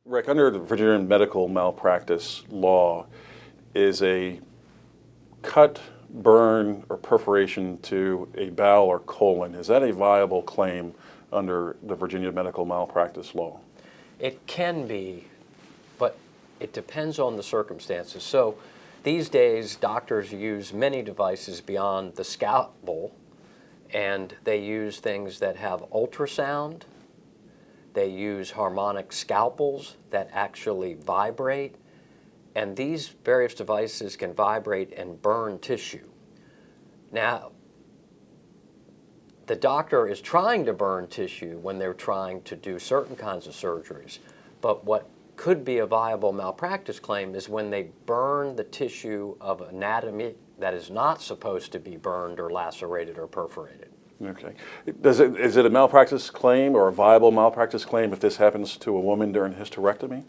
Rick, under the Virginia medical malpractice law, is a cut, burn, or perforation to a bowel or colon, is that a viable claim under the Virginia medical malpractice law? It can be, but it depends on the circumstances. So these days, doctors use many devices beyond the scalpel, and they use things that have ultrasound. They use harmonic scalpels that actually vibrate, and these various devices can vibrate and burn tissue. Now, the doctor is trying to burn tissue when they're trying to do certain kinds of surgeries, but what could be a viable malpractice claim is when they burn the tissue of anatomy that is not supposed to be burned or lacerated or perforated. Okay. Is it a malpractice claim or a viable malpractice claim if this happens to a woman during hysterectomy?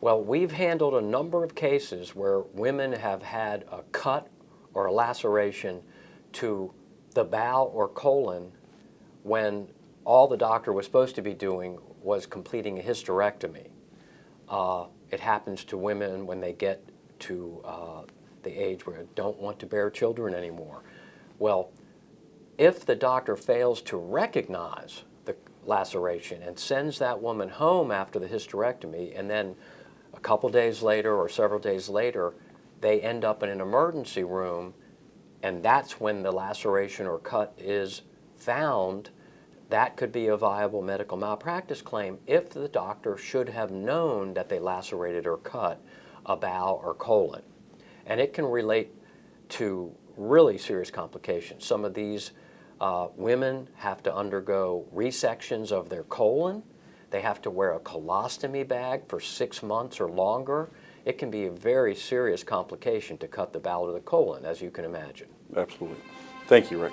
Well, we've handled a number of cases where women have had a cut or a laceration to the bowel or colon when all the doctor was supposed to be doing was completing a hysterectomy. It happens to women when they get to the age where they don't want to bear children anymore. Well, if the doctor fails to recognize the laceration and sends that woman home after the hysterectomy, and then a couple days later or several days later, they end up in an emergency room, and that's when the laceration or cut is found, that could be a viable medical malpractice claim if the doctor should have known that they lacerated or cut a bowel or colon. And it can relate to really serious complications. Some of these women have to undergo resections of their colon. They have to wear a colostomy bag for 6 months or longer. It can be a very serious complication to cut the bowel or the colon, as you can imagine. Absolutely. Thank you, Rick.